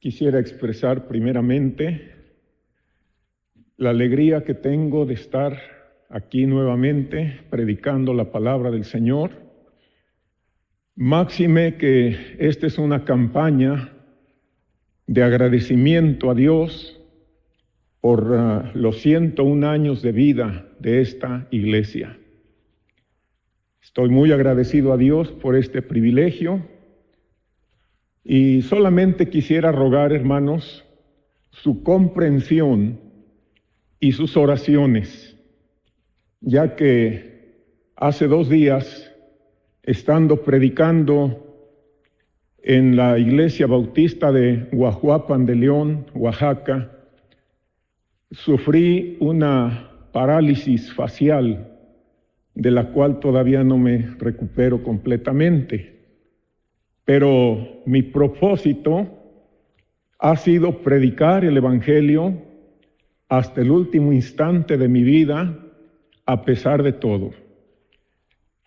Quisiera expresar primeramente la alegría que tengo de estar aquí nuevamente predicando la palabra del Señor. Máxime que esta es una campaña de agradecimiento a Dios por los 101 años de vida de esta iglesia. Estoy muy agradecido a Dios por este privilegio y solamente quisiera rogar, hermanos, su comprensión y sus oraciones, ya que hace 2 días, estando predicando en la Iglesia Bautista de Guajuapan de León, Oaxaca, sufrí una parálisis facial de la cual todavía no me recupero completamente. Pero mi propósito ha sido predicar el Evangelio hasta el último instante de mi vida, a pesar de todo.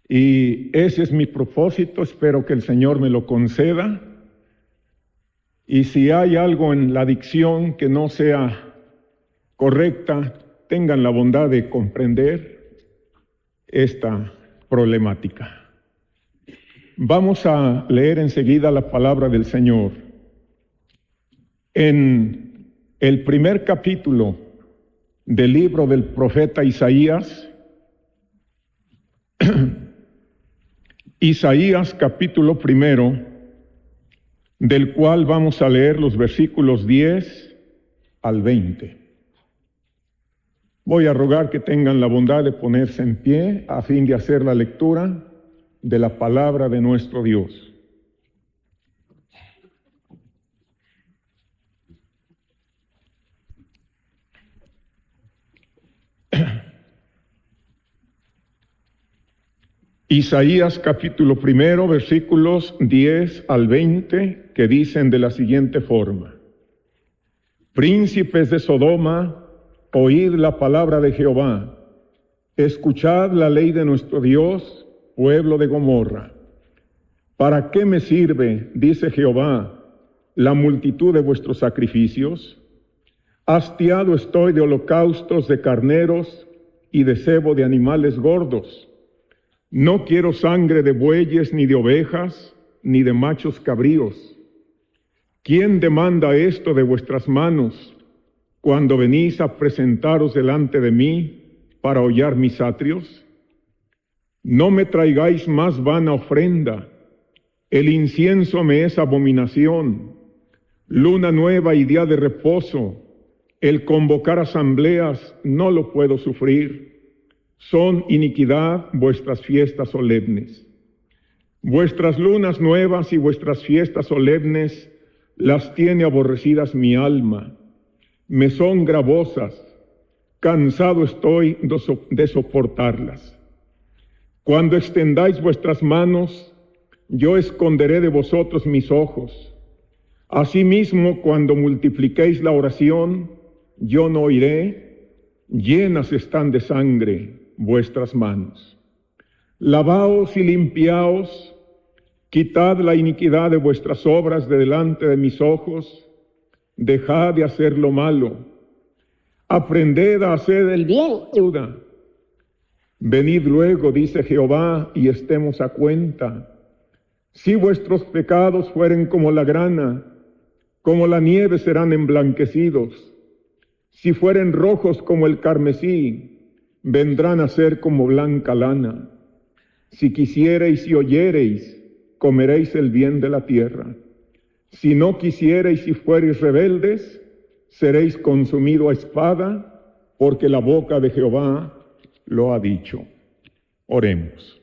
Y ese es mi propósito, espero que el Señor me lo conceda. Y si hay algo en la dicción que no sea correcta, tengan la bondad de comprender esta problemática. Vamos a leer enseguida la palabra del Señor. En el primer capítulo del libro del profeta Isaías, Isaías capítulo 1, del cual vamos a leer los versículos 10 al 20. Voy a rogar que tengan la bondad de ponerse en pie a fin de hacer la lectura de la palabra de nuestro Dios. Isaías capítulo 1, versículos 10 al 20, que dicen de la siguiente forma: Príncipes de Sodoma, oíd la palabra de Jehová, escuchad la ley de nuestro Dios, pueblo de Gomorra. ¿Para qué me sirve, dice Jehová, la multitud de vuestros sacrificios? Hastiado estoy de holocaustos de carneros y de cebo de animales gordos. No quiero sangre de bueyes, ni de ovejas, ni de machos cabríos. ¿Quién demanda esto de vuestras manos cuando venís a presentaros delante de mí para hollar mis atrios? No me traigáis más vana ofrenda. El incienso me es abominación. Luna nueva y día de reposo, el convocar asambleas no lo puedo sufrir. Son iniquidad vuestras fiestas solemnes. Vuestras lunas nuevas y vuestras fiestas solemnes las tiene aborrecidas mi alma. Me son gravosas, cansado estoy de soportarlas. Cuando extendáis vuestras manos, yo esconderé de vosotros mis ojos. Asimismo, cuando multipliquéis la oración, yo no oiré. Llenas están de sangre vuestras manos. Lavaos y limpiaos, quitad la iniquidad de vuestras obras de delante de mis ojos, dejad de hacer lo malo, aprended a hacer el bien. Venid luego, dice Jehová, y estemos a cuenta. Si vuestros pecados fueren como la grana, como la nieve serán emblanquecidos. Si fueren rojos como el carmesí, vendrán a ser como blanca lana. Si quisiereis y oyereis, comeréis el bien de la tierra. Si no quisiereis y fuereis rebeldes, seréis consumido a espada, porque la boca de Jehová lo ha dicho. Oremos.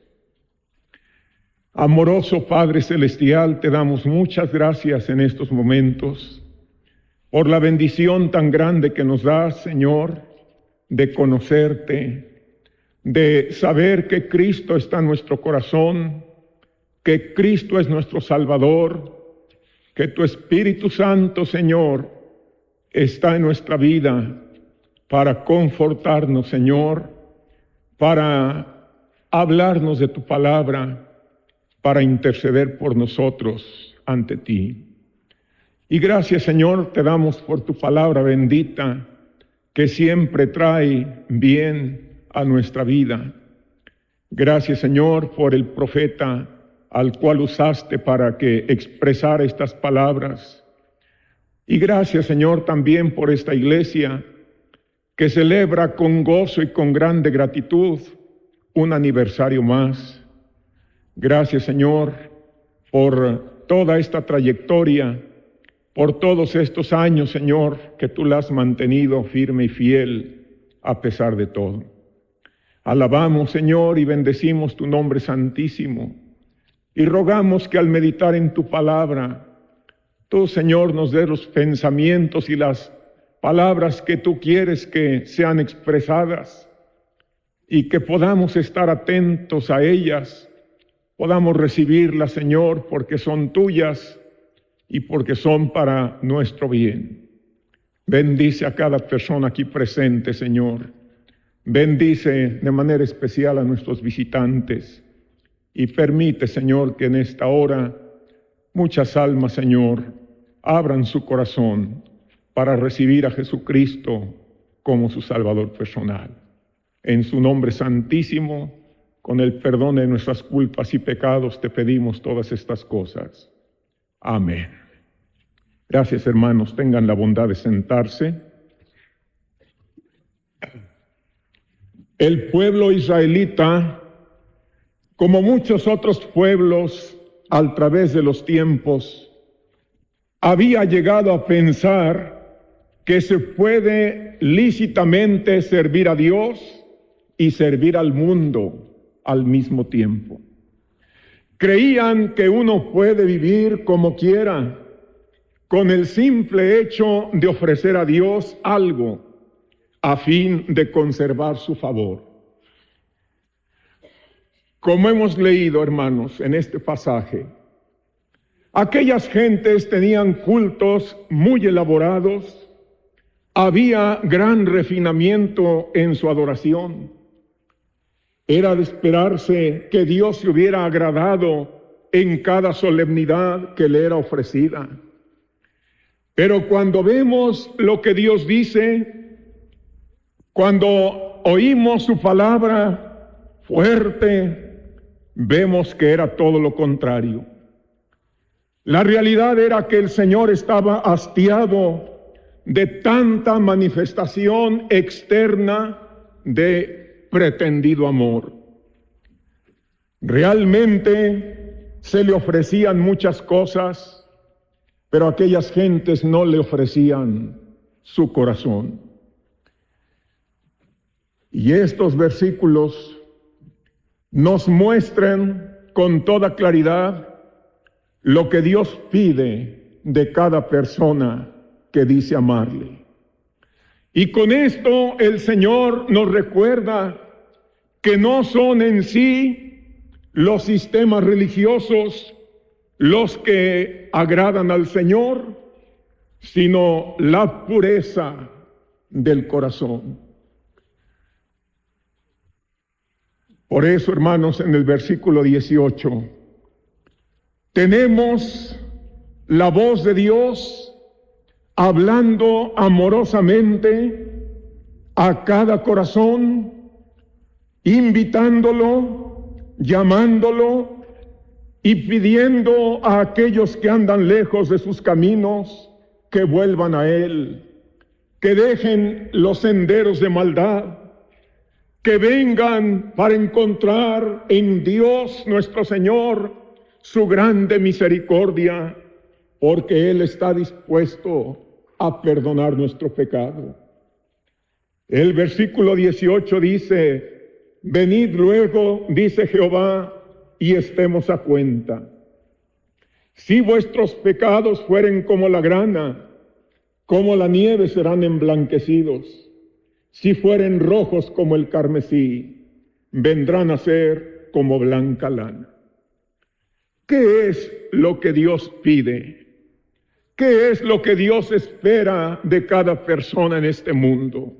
Amoroso Padre Celestial, te damos muchas gracias en estos momentos por la bendición tan grande que nos das, Señor, de conocerte, de saber que Cristo está en nuestro corazón, que Cristo es nuestro Salvador, que tu Espíritu Santo, Señor, está en nuestra vida para confortarnos, Señor, para hablarnos de tu palabra, para interceder por nosotros ante ti. Y gracias, Señor, te damos por tu palabra bendita, que siempre trae bien a nuestra vida. Gracias, Señor, por el profeta al cual usaste para que expresara estas palabras. Y gracias, Señor, también por esta iglesia que celebra con gozo y con grande gratitud un aniversario más. Gracias, Señor, por toda esta trayectoria, por todos estos años, Señor, que tú la has mantenido firme y fiel a pesar de todo. Alabamos, Señor, y bendecimos tu nombre santísimo. Y rogamos que al meditar en tu palabra, tú, Señor, nos des los pensamientos y las palabras que tú quieres que sean expresadas y que podamos estar atentos a ellas, podamos recibirlas, Señor, porque son tuyas y porque son para nuestro bien. Bendice a cada persona aquí presente, Señor. Bendice de manera especial a nuestros visitantes y permite, Señor, que en esta hora muchas almas, Señor, abran su corazón para recibir a Jesucristo como su Salvador personal. En su nombre santísimo, con el perdón de nuestras culpas y pecados, te pedimos todas estas cosas. Amén. Gracias, hermanos. Tengan la bondad de sentarse. El pueblo israelita, como muchos otros pueblos a través de los tiempos, había llegado a pensar que se puede lícitamente servir a Dios y servir al mundo al mismo tiempo. Creían que uno puede vivir como quiera, con el simple hecho de ofrecer a Dios algo a fin de conservar su favor. Como hemos leído, hermanos, en este pasaje, aquellas gentes tenían cultos muy elaborados, había gran refinamiento en su adoración. Era de esperarse que Dios se hubiera agradado en cada solemnidad que le era ofrecida. Pero cuando vemos lo que Dios dice, cuando oímos su palabra fuerte, vemos que era todo lo contrario. La realidad era que el Señor estaba hastiado de tanta manifestación externa de pretendido amor. Realmente se le ofrecían muchas cosas, pero aquellas gentes no le ofrecían su corazón. Y estos versículos nos muestran con toda claridad lo que Dios pide de cada persona que dice amarle. Y con esto el Señor nos recuerda que no son en sí los sistemas religiosos los que agradan al Señor, sino la pureza del corazón. Por eso, hermanos, en el versículo 18, tenemos la voz de Dios hablando amorosamente a cada corazón, invitándolo, llamándolo y pidiendo a aquellos que andan lejos de sus caminos que vuelvan a Él, que dejen los senderos de maldad, que vengan para encontrar en Dios nuestro Señor su grande misericordia, porque Él está dispuesto a perdonar nuestro pecado. El versículo 18 dice: venid luego, dice Jehová, y estemos a cuenta. Si vuestros pecados fueren como la grana, como la nieve serán emblanquecidos. Si fueren rojos como el carmesí, vendrán a ser como blanca lana. ¿Qué es lo que Dios pide? ¿Qué es lo que Dios espera de cada persona en este mundo?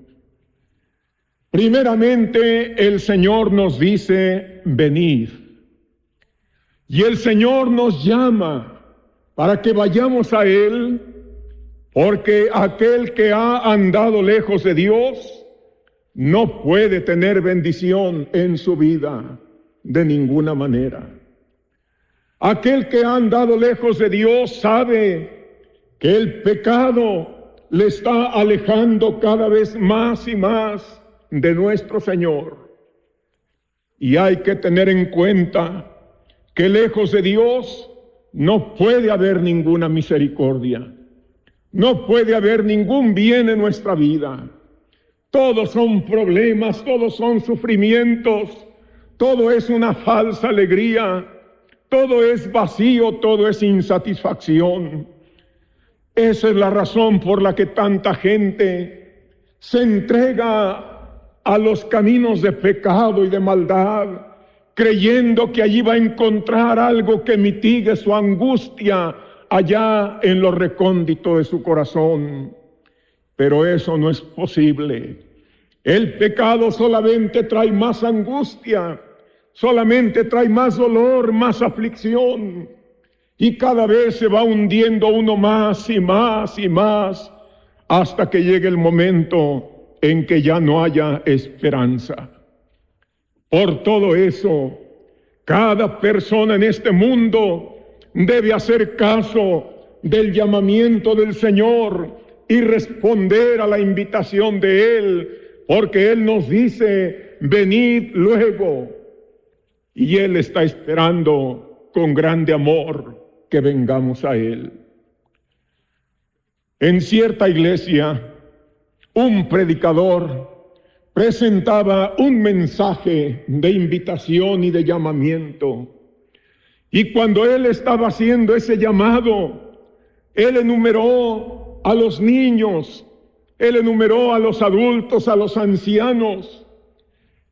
Primeramente, el Señor nos dice: venid. Y el Señor nos llama para que vayamos a Él porque aquel que ha andado lejos de Dios no puede tener bendición en su vida de ninguna manera. Aquel que ha andado lejos de Dios sabe que el pecado le está alejando cada vez más y más de nuestro Señor. Y hay que tener en cuenta que lejos de Dios no puede haber ninguna misericordia, no puede haber ningún bien en nuestra vida. Todos son problemas, todos son sufrimientos, todo es una falsa alegría, todo es vacío, todo es insatisfacción. Esa es la razón por la que tanta gente se entrega a los caminos de pecado y de maldad, creyendo que allí va a encontrar algo que mitigue su angustia allá en lo recóndito de su corazón. Pero eso no es posible. El pecado solamente trae más angustia, solamente trae más dolor, más aflicción, y cada vez se va hundiendo uno más y más y más, hasta que llegue el momento en que ya no haya esperanza. Por todo eso, cada persona en este mundo debe hacer caso del llamamiento del Señor y responder a la invitación de Él, porque Él nos dice: venid luego. Y Él está esperando con grande amor que vengamos a Él. En cierta iglesia, un predicador presentaba un mensaje de invitación y de llamamiento. Y cuando él estaba haciendo ese llamado, él enumeró a los niños, él enumeró a los adultos, a los ancianos.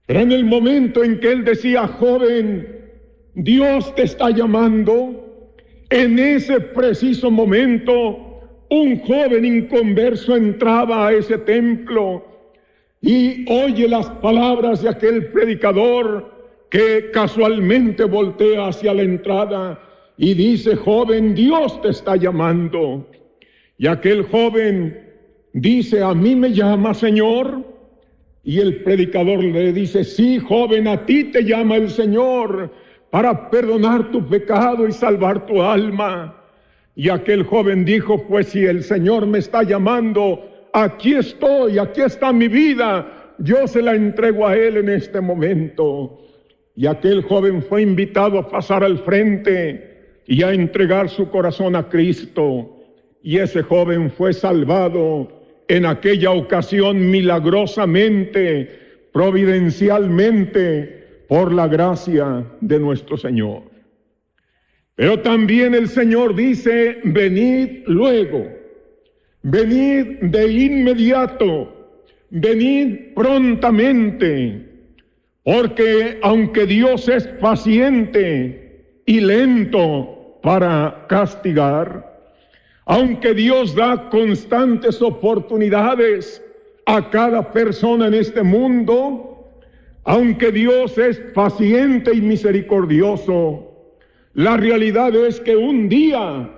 Pero en el momento en que él decía: joven, Dios te está llamando, en ese preciso momento, un joven inconverso entraba a ese templo y oye las palabras de aquel predicador que casualmente voltea hacia la entrada y dice: joven, Dios te está llamando. Y aquel joven dice: ¿a mí me llama, Señor? Y el predicador le dice: sí, joven, a ti te llama el Señor para perdonar tu pecado y salvar tu alma. Y aquel joven dijo: pues si el Señor me está llamando, aquí estoy, aquí está mi vida, yo se la entrego a Él en este momento. Y aquel joven fue invitado a pasar al frente y a entregar su corazón a Cristo. Y ese joven fue salvado en aquella ocasión milagrosamente, providencialmente, por la gracia de nuestro Señor. Pero también el Señor dice: venid luego, venid de inmediato, venid prontamente, porque aunque Dios es paciente y lento para castigar, aunque Dios da constantes oportunidades a cada persona en este mundo, aunque Dios es paciente y misericordioso, la realidad es que un día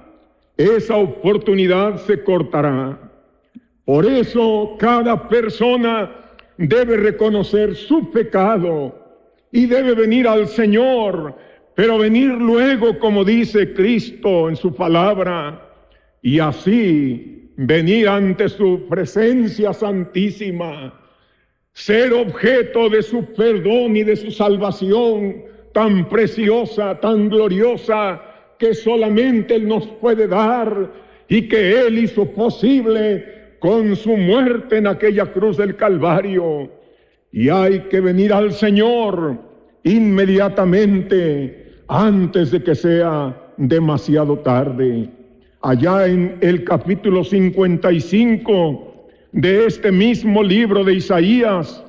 esa oportunidad se cortará. Por eso cada persona debe reconocer su pecado y debe venir al Señor, pero venir luego, como dice Cristo en su palabra, y así venir ante su presencia santísima, ser objeto de su perdón y de su salvación tan preciosa, tan gloriosa, que solamente Él nos puede dar y que Él hizo posible con su muerte en aquella cruz del Calvario. Y hay que venir al Señor inmediatamente antes de que sea demasiado tarde. Allá en el capítulo 55 de este mismo libro de Isaías,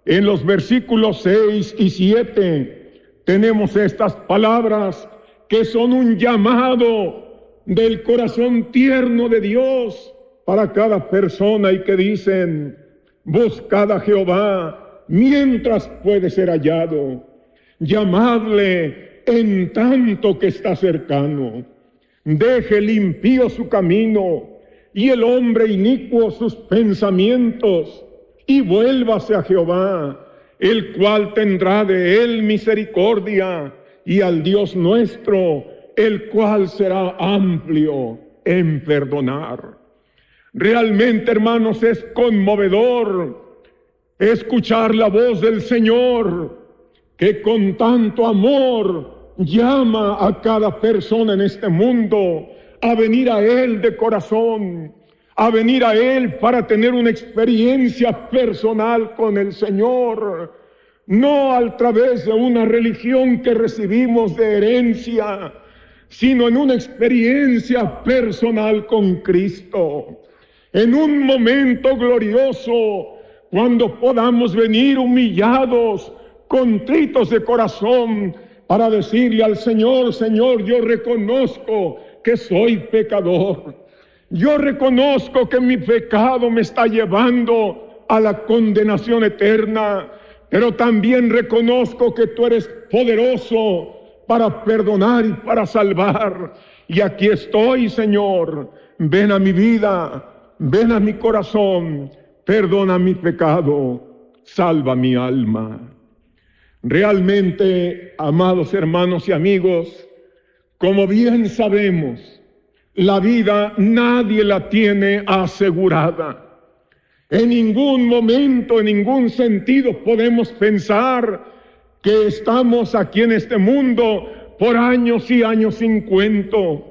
en los versículos 6 y 7, tenemos estas palabras que son un llamado del corazón tierno de Dios para cada persona y que dicen: buscad a Jehová mientras puede ser hallado, llamadle en tanto que está cercano. Deje el impío su camino y el hombre inicuo sus pensamientos, y vuélvase a Jehová, el cual tendrá de él misericordia, y al Dios nuestro, el cual será amplio en perdonar. Realmente, hermanos, es conmovedor escuchar la voz del Señor, que con tanto amor llama a cada persona en este mundo a venir a Él de corazón, a venir a Él para tener una experiencia personal con el Señor, no a través de una religión que recibimos de herencia, sino en una experiencia personal con Cristo, en un momento glorioso, cuando podamos venir humillados, contritos de corazón, para decirle al Señor: Señor, yo reconozco que soy pecador. Yo reconozco que mi pecado me está llevando a la condenación eterna, pero también reconozco que tú eres poderoso para perdonar y para salvar. Y aquí estoy, Señor. Ven a mi vida, ven a mi corazón, perdona mi pecado, salva mi alma. Realmente, amados hermanos y amigos, como bien sabemos, la vida nadie la tiene asegurada. En ningún momento, en ningún sentido podemos pensar que estamos aquí en este mundo por años y años sin cuento,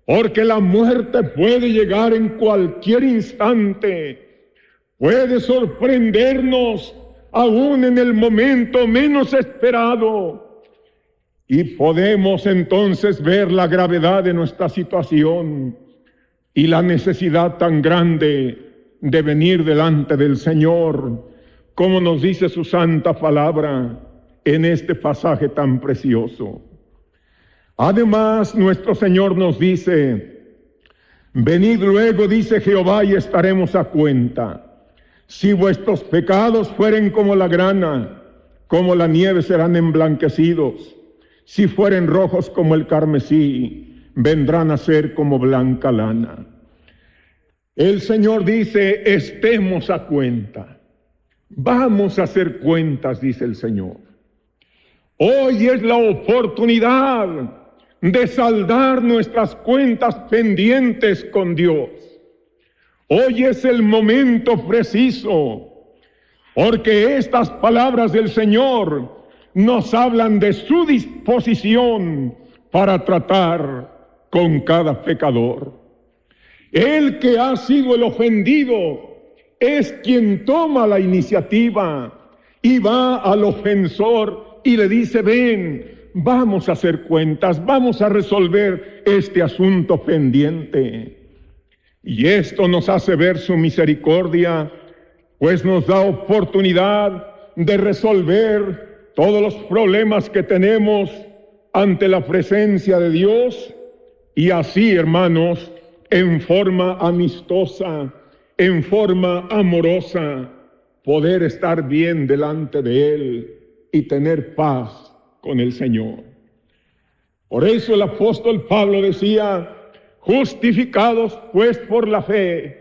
porque la muerte puede llegar en cualquier instante, puede sorprendernos aún en el momento menos esperado, y podemos entonces ver la gravedad de nuestra situación y la necesidad tan grande de venir delante del Señor, como nos dice su santa palabra en este pasaje tan precioso. Además, nuestro Señor nos dice: venid luego, dice Jehová, y estaremos a cuenta. Si vuestros pecados fueren como la grana, como la nieve serán emblanquecidos. Si fueren rojos como el carmesí, vendrán a ser como blanca lana. El Señor dice: estemos a cuenta. Vamos a hacer cuentas, dice el Señor. Hoy es la oportunidad de saldar nuestras cuentas pendientes con Dios. Hoy es el momento preciso, porque estas palabras del Señor nos hablan de su disposición para tratar con cada pecador. El que ha sido el ofendido es quien toma la iniciativa y va al ofensor y le dice: ven, vamos a hacer cuentas, vamos a resolver este asunto pendiente. Y esto nos hace ver su misericordia, pues nos da oportunidad de resolver todos los problemas que tenemos ante la presencia de Dios, y así, hermanos, en forma amistosa, en forma amorosa, poder estar bien delante de Él y tener paz con el Señor. Por eso el apóstol Pablo decía: justificados pues por la fe,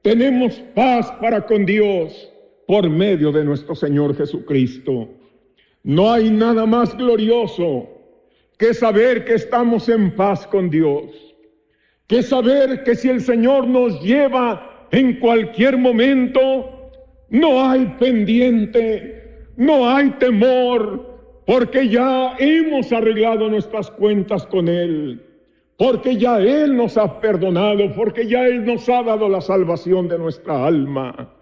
tenemos paz para con Dios por medio de nuestro Señor Jesucristo. No hay nada más glorioso que saber que estamos en paz con Dios, que saber que si el Señor nos lleva en cualquier momento, no hay pendiente, no hay temor, porque ya hemos arreglado nuestras cuentas con Él, porque ya Él nos ha perdonado, porque ya Él nos ha dado la salvación de nuestra alma.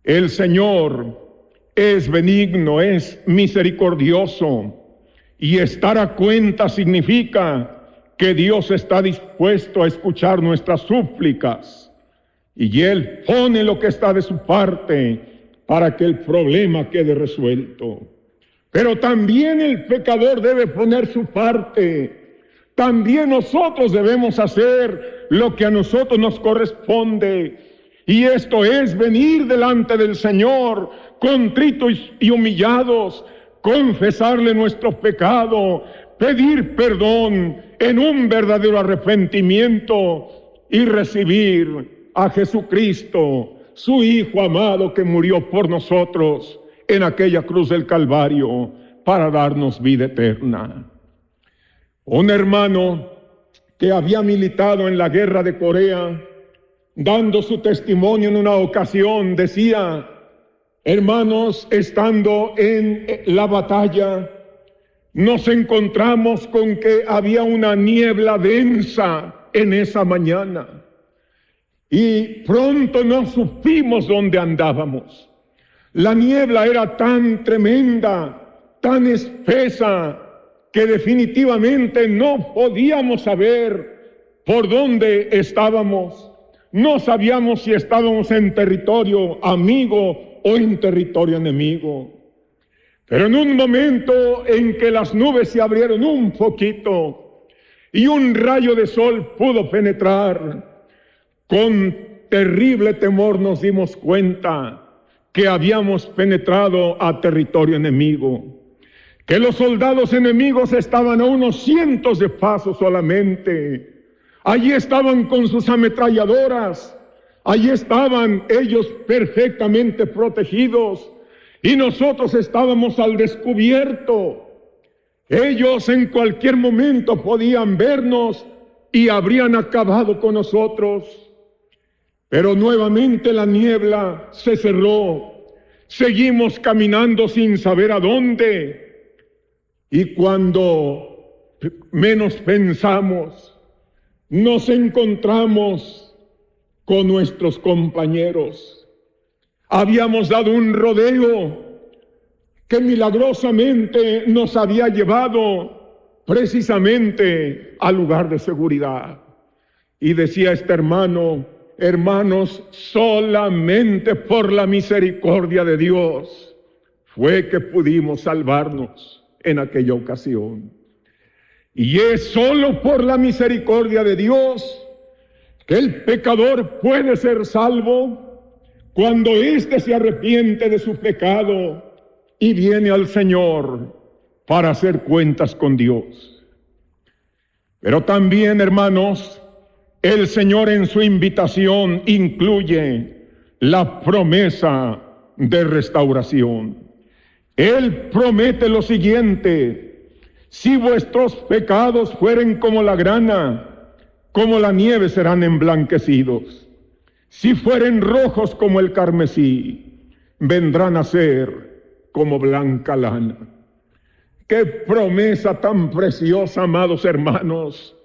El Señor es benigno, es misericordioso, y estar a cuenta significa que Dios está dispuesto a escuchar nuestras súplicas, y Él pone lo que está de su parte para que el problema quede resuelto. Pero también el pecador debe poner su parte. También nosotros debemos hacer lo que a nosotros nos corresponde, y esto es venir delante del Señor contritos y humillados, confesarle nuestro pecado, pedir perdón en un verdadero arrepentimiento y recibir a Jesucristo, su Hijo amado que murió por nosotros en aquella cruz del Calvario para darnos vida eterna. Un hermano que había militado en la guerra de Corea, dando su testimonio en una ocasión, decía: hermanos, estando en la batalla, nos encontramos con que había una niebla densa en esa mañana y pronto no supimos dónde andábamos. La niebla era tan tremenda, tan espesa, que definitivamente no podíamos saber por dónde estábamos. No sabíamos si estábamos en territorio amigo o en territorio enemigo. Pero en un momento en que las nubes se abrieron un poquito y un rayo de sol pudo penetrar, con terrible temor nos dimos cuenta que habíamos penetrado a territorio enemigo, que los soldados enemigos estaban a unos cientos de pasos solamente. Allí estaban con sus ametralladoras, allí estaban ellos perfectamente protegidos y nosotros estábamos al descubierto. Ellos en cualquier momento podían vernos y habrían acabado con nosotros. Pero nuevamente la niebla se cerró. Seguimos caminando sin saber a dónde. Y cuando menos pensamos, nos encontramos con nuestros compañeros. Habíamos dado un rodeo que milagrosamente nos había llevado precisamente al lugar de seguridad. Y decía este hermano: hermanos, solamente por la misericordia de Dios fue que pudimos salvarnos en aquella ocasión. Y es solo por la misericordia de Dios que el pecador puede ser salvo cuando éste se arrepiente de su pecado y viene al Señor para hacer cuentas con Dios. Pero también, hermanos, el Señor en su invitación incluye la promesa de restauración. Él promete lo siguiente: si vuestros pecados fueren como la grana, como la nieve serán emblanquecidos. Si fueren rojos como el carmesí, vendrán a ser como blanca lana. ¡Qué promesa tan preciosa, amados hermanos!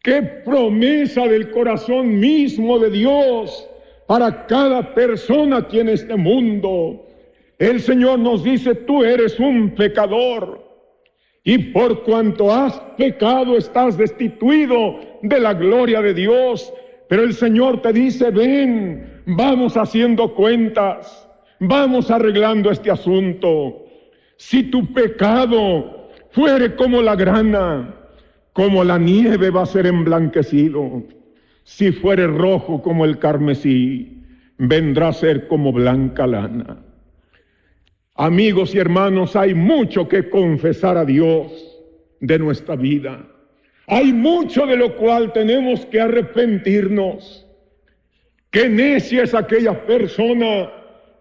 ¡Qué promesa del corazón mismo de Dios para cada persona aquí en este mundo! El Señor nos dice: tú eres un pecador, y por cuanto has pecado estás destituido de la gloria de Dios. Pero el Señor te dice: ven, vamos haciendo cuentas, vamos arreglando este asunto. Si tu pecado fuere como la grana, como la nieve va a ser emblanquecido. Si fuere rojo como el carmesí, vendrá a ser como blanca lana. Amigos y hermanos, hay mucho que confesar a Dios de nuestra vida. Hay mucho de lo cual tenemos que arrepentirnos. Qué necia es aquella persona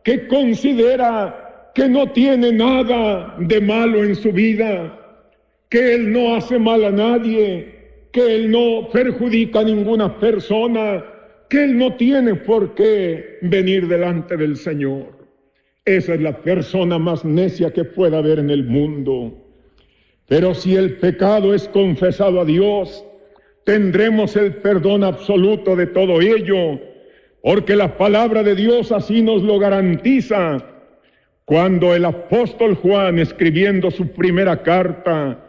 que considera que no tiene nada de malo en su vida, que él no hace mal a nadie, que él no perjudica a ninguna persona, que él no tiene por qué venir delante del Señor. Esa es la persona más necia que pueda haber en el mundo. Pero si el pecado es confesado a Dios, tendremos el perdón absoluto de todo ello, porque la palabra de Dios así nos lo garantiza. Cuando el apóstol Juan, escribiendo su primera carta,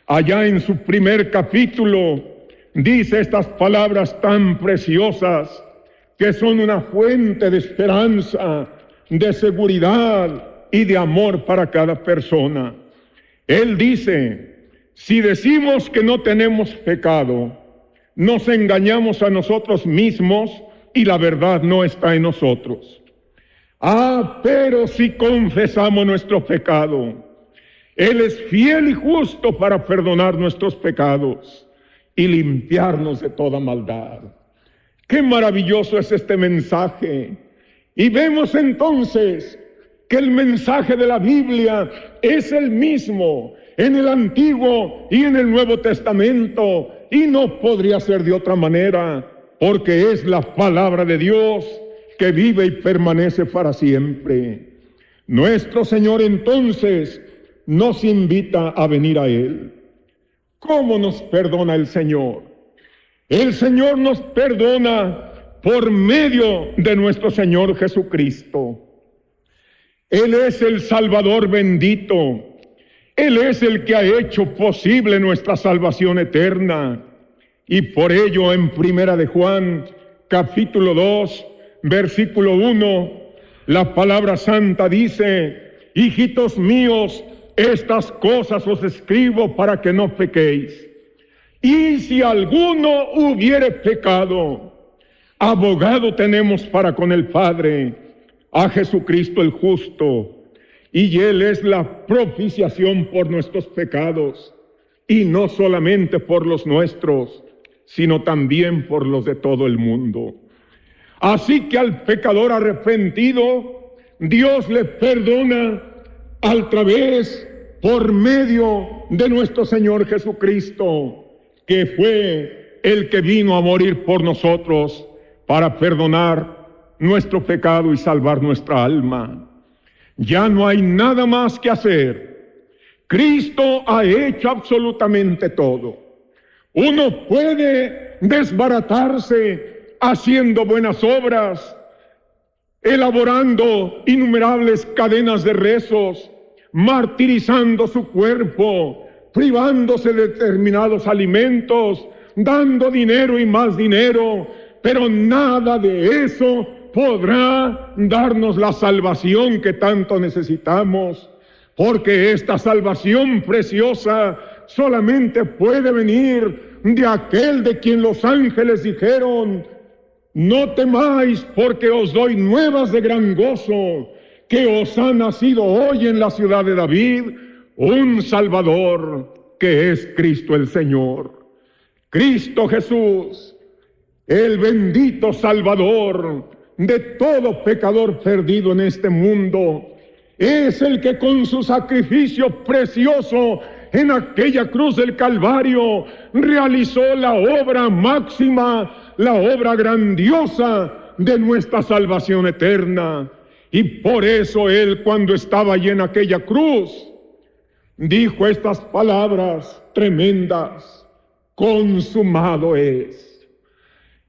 allá en su primer capítulo, dice estas palabras tan preciosas que son una fuente de esperanza, de seguridad y de amor para cada persona. Él dice: si decimos que no tenemos pecado, nos engañamos a nosotros mismos y la verdad no está en nosotros. Pero si confesamos nuestro pecado, Él es fiel y justo para perdonar nuestros pecados y limpiarnos de toda maldad. Qué maravilloso es este mensaje. Y vemos entonces que el mensaje de la Biblia es el mismo en el Antiguo y en el Nuevo Testamento, y no podría ser de otra manera, porque es la palabra de Dios que vive y permanece para siempre. Nuestro Señor entonces nos invita a venir a Él. ¿Cómo nos perdona el Señor? El Señor nos perdona por medio de nuestro Señor Jesucristo. Él es el Salvador bendito. Él es el que ha hecho posible nuestra salvación eterna. Y por ello en Primera de Juan, capítulo 2, versículo 1, la palabra santa dice: hijitos míos, estas cosas os escribo para que no pequéis. Y si alguno hubiere pecado, abogado tenemos para con el Padre, a Jesucristo el justo, y Él es la propiciación por nuestros pecados, y no solamente por los nuestros, sino también por los de todo el mundo. Así que al pecador arrepentido, Dios le perdona por medio de nuestro Señor Jesucristo, que fue el que vino a morir por nosotros para perdonar nuestro pecado y salvar nuestra alma. Ya no hay nada más que hacer. Cristo ha hecho absolutamente todo. Uno puede desbaratarse haciendo buenas obras, elaborando innumerables cadenas de rezos, martirizando su cuerpo, privándose de determinados alimentos, dando dinero y más dinero, pero nada de eso podrá darnos la salvación que tanto necesitamos, porque esta salvación preciosa solamente puede venir de aquel de quien los ángeles dijeron: no temáis, porque os doy nuevas de gran gozo, que os ha nacido hoy en la ciudad de David un Salvador, que es Cristo el Señor. Cristo Jesús, el bendito Salvador de todo pecador perdido en este mundo, es el que con su sacrificio precioso en aquella cruz del Calvario realizó la obra máxima, la obra grandiosa de nuestra salvación eterna. Y por eso Él, cuando estaba allí en aquella cruz, dijo estas palabras tremendas: consumado es.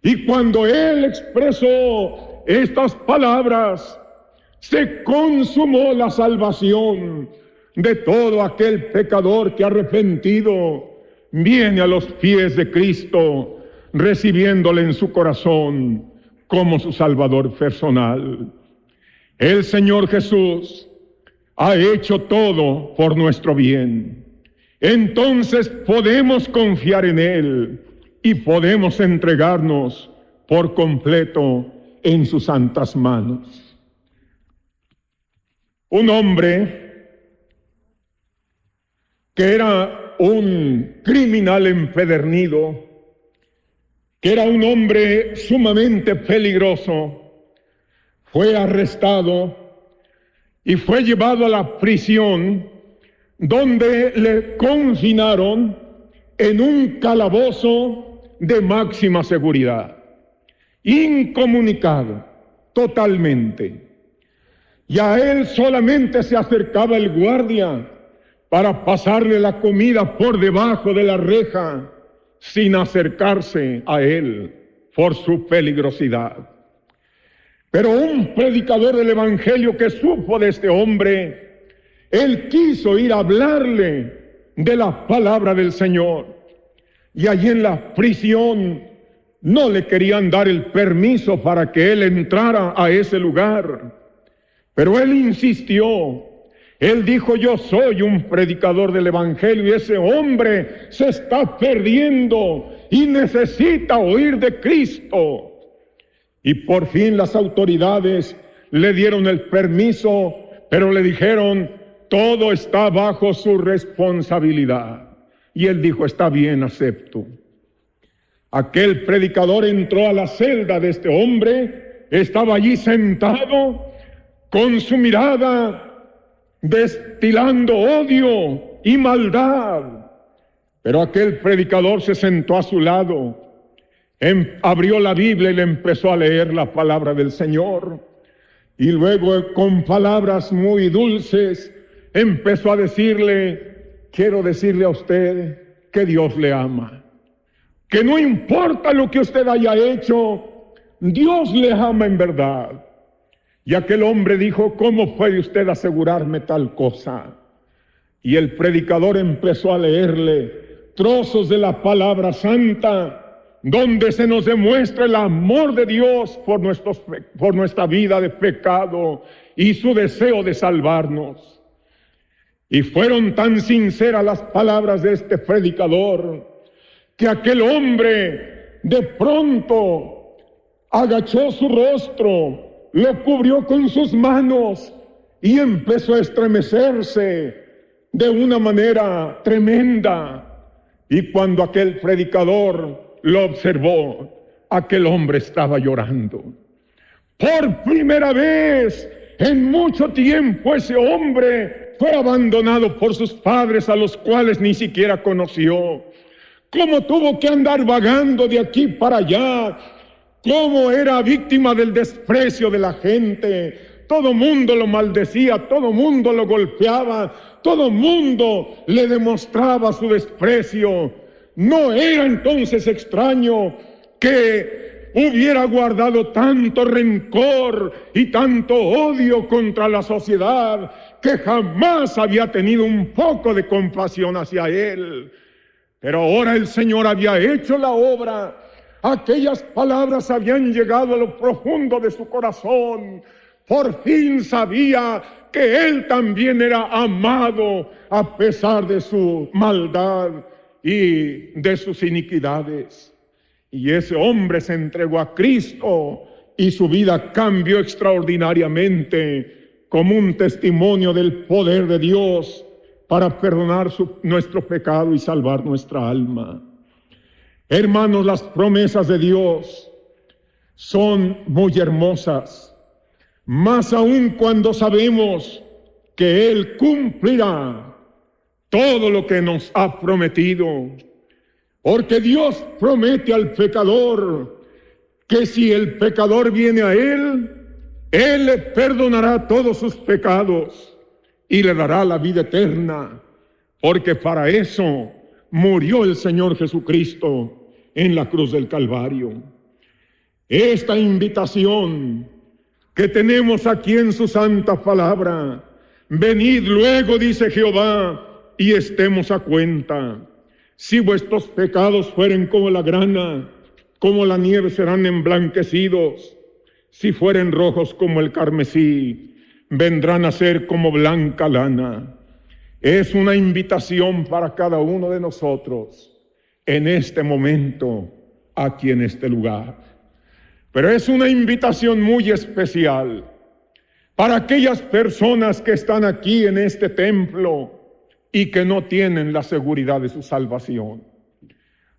Y cuando Él expresó estas palabras, se consumó la salvación de todo aquel pecador que arrepentido viene a los pies de Cristo, recibiéndole en su corazón como su Salvador personal. El Señor Jesús ha hecho todo por nuestro bien. Entonces podemos confiar en Él y podemos entregarnos por completo en sus santas manos. Un hombre que era un criminal empedernido, que era un hombre sumamente peligroso, fue arrestado y fue llevado a la prisión, donde le confinaron en un calabozo de máxima seguridad, incomunicado totalmente. Y a él solamente se acercaba el guardia para pasarle la comida por debajo de la reja, sin acercarse a él por su peligrosidad. Pero un predicador del Evangelio que supo de este hombre, él quiso ir a hablarle de la palabra del Señor. Y allí en la prisión no le querían dar el permiso para que él entrara a ese lugar. Pero él insistió. Él dijo: yo soy un predicador del Evangelio y ese hombre se está perdiendo y necesita oír de Cristo. Y por fin las autoridades le dieron el permiso, pero le dijeron: todo está bajo su responsabilidad. Y él dijo: está bien, acepto. Aquel predicador entró a la celda de este hombre, estaba allí sentado, con su mirada destilando odio y maldad. Pero aquel predicador se sentó a su lado, abrió la Biblia y le empezó a leer la palabra del Señor. Y luego, con palabras muy dulces, empezó a decirle: quiero decirle a usted que Dios le ama, que no importa lo que usted haya hecho, Dios le ama en verdad. Y aquel hombre dijo: ¿cómo puede usted asegurarme tal cosa? Y el predicador empezó a leerle trozos de la palabra santa, donde se nos demuestra el amor de Dios por nuestra vida de pecado y su deseo de salvarnos. Y fueron tan sinceras las palabras de este predicador, que aquel hombre de pronto agachó su rostro, lo cubrió con sus manos y empezó a estremecerse de una manera tremenda. Y cuando aquel predicador lo observó, aquel hombre estaba llorando. Por primera vez en mucho tiempo ese hombre fue abandonado por sus padres, a los cuales ni siquiera conoció. Cómo tuvo que andar vagando de aquí para allá, cómo era víctima del desprecio de la gente. Todo mundo lo maldecía, todo mundo lo golpeaba, todo mundo le demostraba su desprecio. No era entonces extraño que hubiera guardado tanto rencor y tanto odio contra la sociedad, que jamás había tenido un poco de compasión hacia él. Pero ahora el Señor había hecho la obra. Aquellas palabras habían llegado a lo profundo de su corazón. Por fin sabía que él también era amado a pesar de su maldad y de sus iniquidades. Y ese hombre se entregó a Cristo y su vida cambió extraordinariamente, como un testimonio del poder de Dios para perdonar nuestro pecado y salvar nuestra alma. Hermanos, las promesas de Dios son muy hermosas, más aún cuando sabemos que Él cumplirá todo lo que nos ha prometido. Porque Dios promete al pecador que si el pecador viene a Él le perdonará todos sus pecados y le dará la vida eterna, porque para eso murió el Señor Jesucristo en la cruz del Calvario. Esta invitación que tenemos aquí en su santa palabra: venid luego, dice Jehová, y estemos a cuenta. Si vuestros pecados fueren como la grana, como la nieve serán emblanquecidos. Si fueren rojos como el carmesí, vendrán a ser como blanca lana. Es una invitación para cada uno de nosotros en este momento, aquí en este lugar. Pero es una invitación muy especial para aquellas personas que están aquí en este templo y que no tienen la seguridad de su salvación.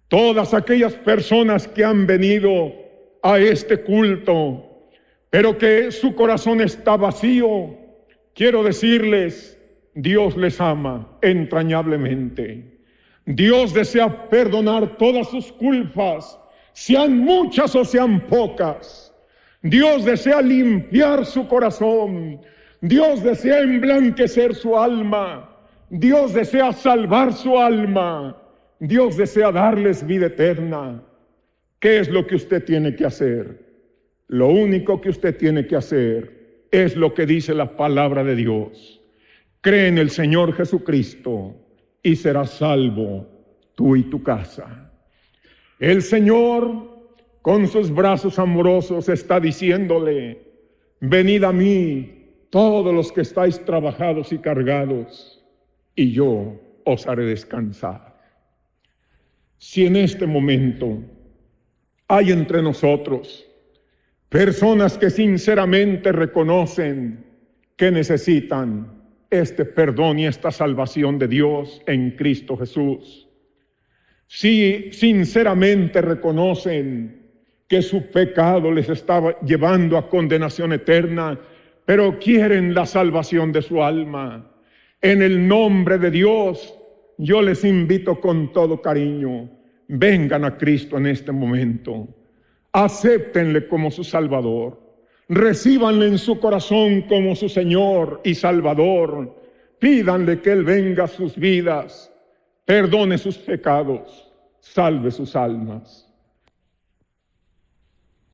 Todas aquellas personas que han venido a este culto, pero que su corazón está vacío, quiero decirles: Dios les ama entrañablemente. Dios desea perdonar todas sus culpas, sean muchas o sean pocas. Dios desea limpiar su corazón. Dios desea emblanquecer su alma. Dios desea salvar su alma. Dios desea darles vida eterna. ¿Qué es lo que usted tiene que hacer? Lo único que usted tiene que hacer es lo que dice la palabra de Dios. Cree en el Señor Jesucristo y serás salvo tú y tu casa. El Señor, con sus brazos amorosos, está diciéndole: venid a mí todos los que estáis trabajados y cargados, y yo os haré descansar. Si en este momento hay entre nosotros personas que sinceramente reconocen que necesitan este perdón y esta salvación de Dios en Cristo Jesús, Si sinceramente reconocen que su pecado les estaba llevando a condenación eterna, pero quieren la salvación de su alma, en el nombre de Dios, yo les invito con todo cariño, vengan a Cristo en este momento, acéptenle como su Salvador, recíbanle en su corazón como su Señor y Salvador, pídanle que Él venga a sus vidas, perdone sus pecados, salve sus almas.